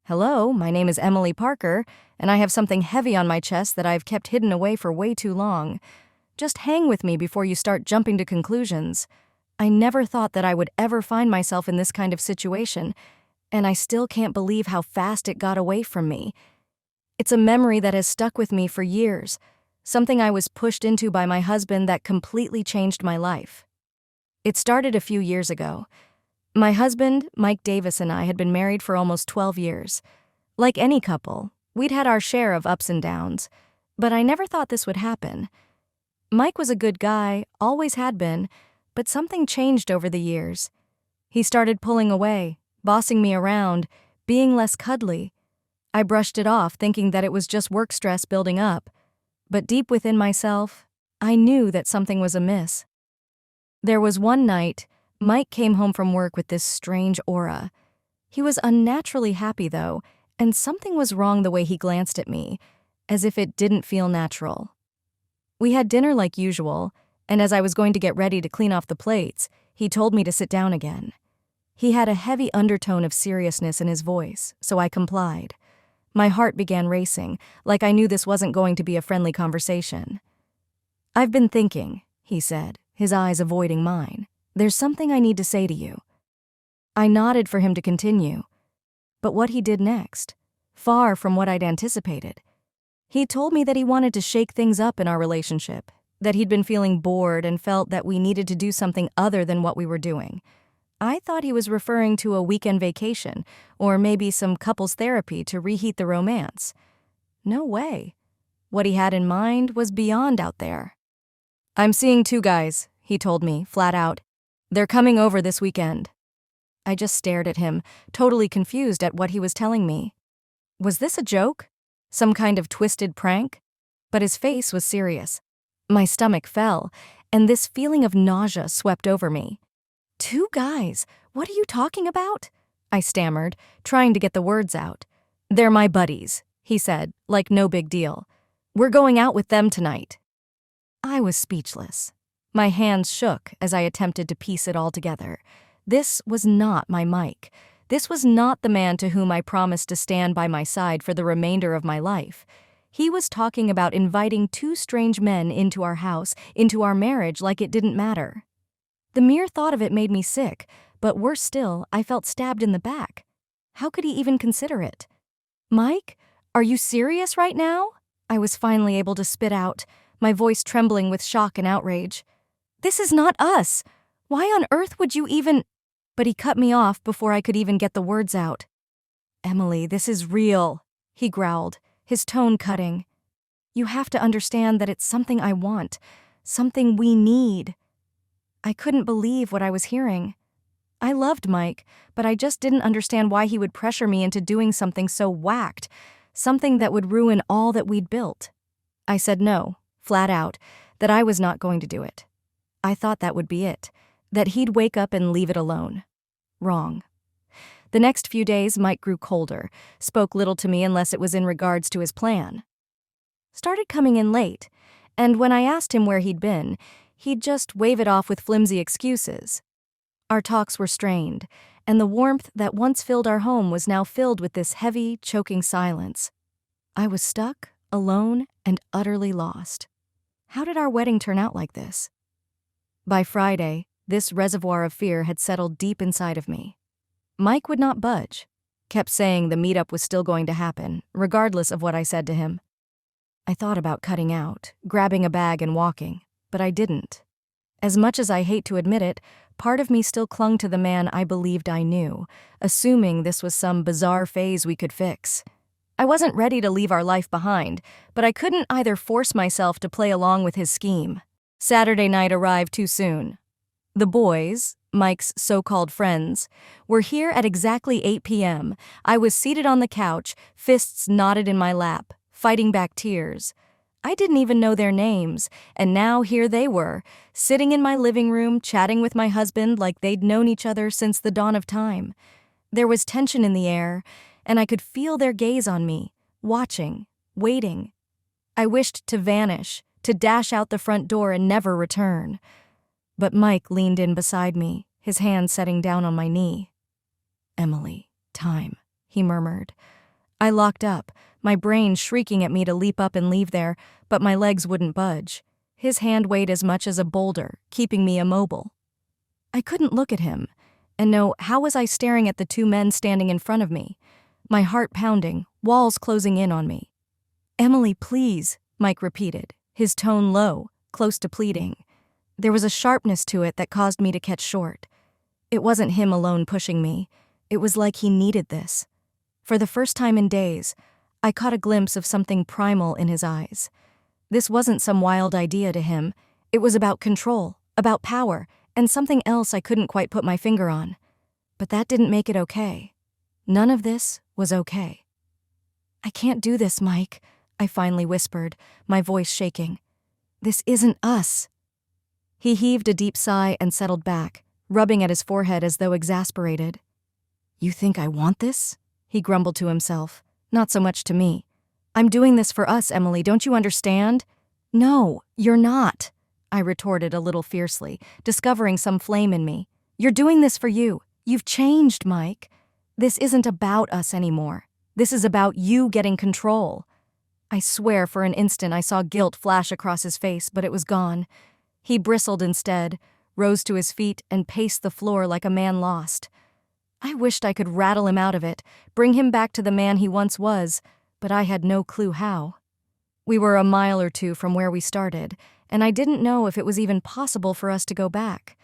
"Hello, my name is Emily Parker, and I have something heavy on my chest that I've kept hidden away for way too long. Just hang with me before you start jumping to conclusions. I never thought that I would ever find myself in this kind of situation, and I still can't believe how fast it got away from me. It's a memory that has stuck with me for years, something I was pushed into by my husband that completely changed my life. It started a few years ago. My husband, Mike Davis, and I had been married for almost 12 years. Like any couple, we'd had our share of ups and downs, but I never thought this would happen. Mike was a good guy, always had been, but something changed over the years. He started pulling away, bossing me around, being less cuddly. I brushed it off, thinking that it was just work stress building up, but deep within myself, I knew that something was amiss. There was one night, Mike came home from work with this strange aura. He was unnaturally happy, though, and something was wrong the way he glanced at me, as if it didn't feel natural. We had dinner like usual, and as I was going to get ready to clean off the plates, he told me to sit down again. He had a heavy undertone of seriousness in his voice, so I complied. My heart began racing, like I knew this wasn't going to be a friendly conversation. "I've been thinking," he said, his eyes avoiding mine. "There's something I need to say to you." I nodded for him to continue. But what he did next, far from what I'd anticipated. He told me that he wanted to shake things up in our relationship, that he'd been feeling bored and felt that we needed to do something other than what we were doing. I thought he was referring to a weekend vacation, or maybe some couples therapy to reheat the romance. No way. What he had in mind was beyond out there. "I'm seeing two guys," he told me, flat out. "They're coming over this weekend." I just stared at him, totally confused at what he was telling me. Was this a joke? Some kind of twisted prank? But his face was serious. My stomach fell, and this feeling of nausea swept over me. "Two guys? What are you talking about?" I stammered, trying to get the words out. "They're my buddies," he said, like no big deal. "We're going out with them tonight." I was speechless. My hands shook as I attempted to piece it all together. This was not my Mike. This was not the man to whom I promised to stand by my side for the remainder of my life. He was talking about inviting two strange men into our house, into our marriage, like it didn't matter. The mere thought of it made me sick, but worse still, I felt stabbed in the back. How could he even consider it? "Mike, are you serious right now?" I was finally able to spit out, my voice trembling with shock and outrage. "This is not us. Why on earth would you even—" But he cut me off before I could even get the words out. "Emily, this is real," he growled, his tone cutting. "You have to understand that it's something I want, something we need." I couldn't believe what I was hearing. I loved Mike, but I just didn't understand why he would pressure me into doing something so whacked, something that would ruin all that we'd built. I said no, flat out, that I was not going to do it. I thought that would be it, that he'd wake up and leave it alone. Wrong. The next few days, Mike grew colder, spoke little to me unless it was in regards to his plan. Started coming in late, and when I asked him where he'd been, he'd just wave it off with flimsy excuses. Our talks were strained, and the warmth that once filled our home was now filled with this heavy, choking silence. I was stuck, alone, and utterly lost. How did our wedding turn out like this? By Friday, this reservoir of fear had settled deep inside of me. Mike would not budge, kept saying the meetup was still going to happen, regardless of what I said to him. I thought about cutting out, grabbing a bag and walking, but I didn't. As much as I hate to admit it, part of me still clung to the man I believed I knew, assuming this was some bizarre phase we could fix. I wasn't ready to leave our life behind, but I couldn't either force myself to play along with his scheme. Saturday night arrived too soon. The boys, Mike's so-called friends, were here at exactly 8 p.m. I was seated on the couch, fists knotted in my lap, fighting back tears. I didn't even know their names, and now here they were, sitting in my living room, chatting with my husband like they'd known each other since the dawn of time. There was tension in the air, and I could feel their gaze on me, watching, waiting. I wished to vanish, to dash out the front door and never return. But Mike leaned in beside me, his hand setting down on my knee. "Emily, time," he murmured, I locked up, my brain shrieking at me to leap up and leave there, but my legs wouldn't budge. His hand weighed as much as a boulder, keeping me immobile. I couldn't look at him, and no, how was I staring at the two men standing in front of me? My heart pounding, walls closing in on me. "Emily, please," Mike repeated, his tone low, close to pleading. There was a sharpness to it that caused me to catch short. It wasn't him alone pushing me. It was like he needed this. For the first time in days, I caught a glimpse of something primal in his eyes. This wasn't some wild idea to him. It was about control, about power, and something else I couldn't quite put my finger on. But that didn't make it okay. None of this was okay. "I can't do this, Mike," I finally whispered, my voice shaking. "This isn't us." He heaved a deep sigh and settled back, rubbing at his forehead as though exasperated. "You think I want this?" he grumbled to himself, not so much to me. "I'm doing this for us, Emily, don't you understand?" "No, you're not," I retorted a little fiercely, discovering some flame in me. "You're doing this for you. You've changed, Mike. This isn't about us anymore. This is about you getting control." I swear for an instant I saw guilt flash across his face, but it was gone. He bristled instead, rose to his feet, and paced the floor like a man lost. I wished I could rattle him out of it, bring him back to the man he once was, but I had no clue how. We were a mile or two from where we started, and I didn't know if it was even possible for us to go back.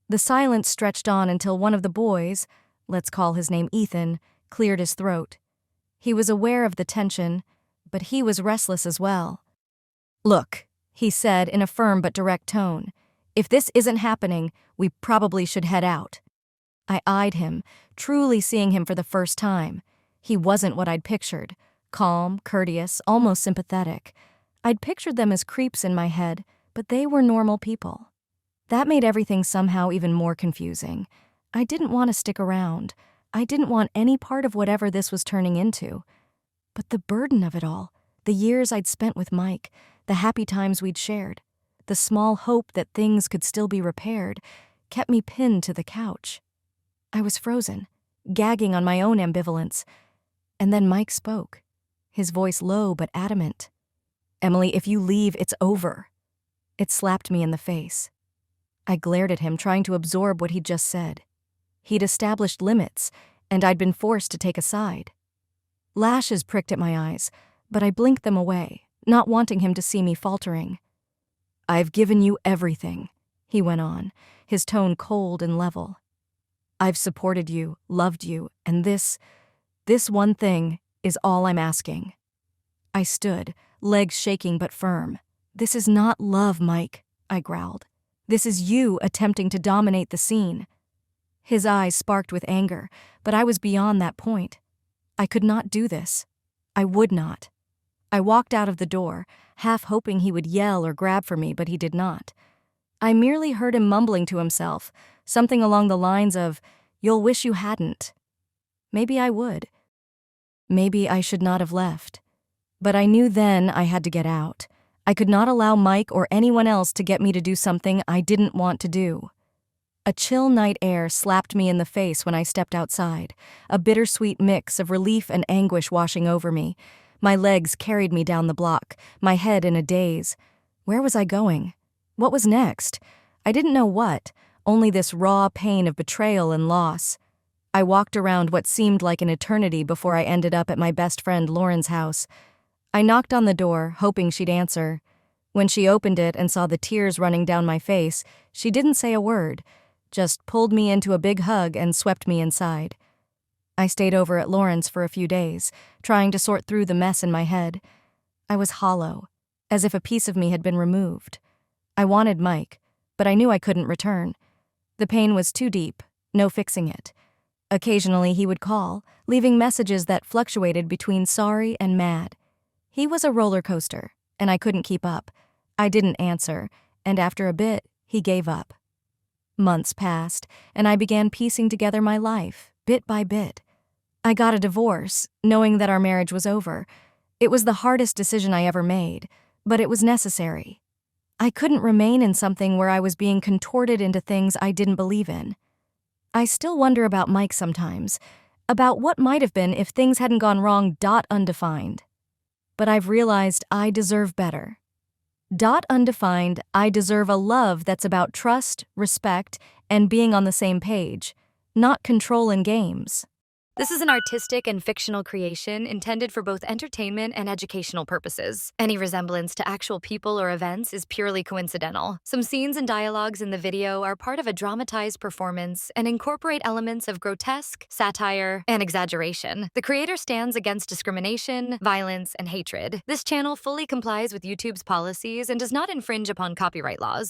The silence stretched on until one of the boys, let's call his name Ethan, cleared his throat. He was aware of the tension, but he was restless as well. "Look," he said in a firm but direct tone, "if this isn't happening, we probably should head out." I eyed him, truly seeing him for the first time. He wasn't what I'd pictured. Calm, courteous, almost sympathetic. I'd pictured them as creeps in my head, but they were normal people. That made everything somehow even more confusing. I didn't want to stick around. I didn't want any part of whatever this was turning into. But the burden of it all, the years I'd spent with Mike, the happy times we'd shared, the small hope that things could still be repaired, kept me pinned to the couch. I was frozen, gagging on my own ambivalence. And then Mike spoke, his voice low but adamant. "Emily, if you leave, it's over." It slapped me in the face. I glared at him, trying to absorb what he'd just said. He'd established limits, and I'd been forced to take a side. Lashes pricked at my eyes, but I blinked them away, not wanting him to see me faltering. "I've given you everything," he went on, his tone cold and level. "I've supported you, loved you, and this one thing is all I'm asking." I stood, legs shaking but firm. "This is not love, Mike," I growled. "This is you attempting to dominate the scene." His eyes sparked with anger, but I was beyond that point. I could not do this. I would not. I walked out of the door, half hoping he would yell or grab for me, but he did not. I merely heard him mumbling to himself, something along the lines of, "You'll wish you hadn't." Maybe I would. Maybe I should not have left. But I knew then I had to get out. I could not allow Mike or anyone else to get me to do something I didn't want to do. A chill night air slapped me in the face when I stepped outside, a bittersweet mix of relief and anguish washing over me. My legs carried me down the block, my head in a daze. Where was I going? What was next? I didn't know what, only this raw pain of betrayal and loss. I walked around what seemed like an eternity before I ended up at my best friend Lauren's house. I knocked on the door, hoping she'd answer. When she opened it and saw the tears running down my face, she didn't say a word, just pulled me into a big hug and swept me inside. I stayed over at Lauren's for a few days, trying to sort through the mess in my head. I was hollow, as if a piece of me had been removed. I wanted Mike, but I knew I couldn't return. The pain was too deep, no fixing it. Occasionally he would call, leaving messages that fluctuated between sorry and mad. He was a roller coaster, and I couldn't keep up. I didn't answer, and after a bit, he gave up. Months passed, and I began piecing together my life, bit by bit. I got a divorce, knowing that our marriage was over. It was the hardest decision I ever made, but it was necessary. I couldn't remain in something where I was being contorted into things I didn't believe in. I still wonder about Mike sometimes. about what might have been if things hadn't gone wrong. Undefined. But I've realized I deserve better. Undefined, I deserve a love that's about trust, respect, and being on the same page, not control and games. This is an artistic and fictional creation intended for both entertainment and educational purposes. Any resemblance to actual people or events is purely coincidental. Some scenes and dialogues in the video are part of a dramatized performance and incorporate elements of grotesque, satire, and exaggeration. The creator stands against discrimination, violence, and hatred. This channel fully complies with YouTube's policies and does not infringe upon copyright laws.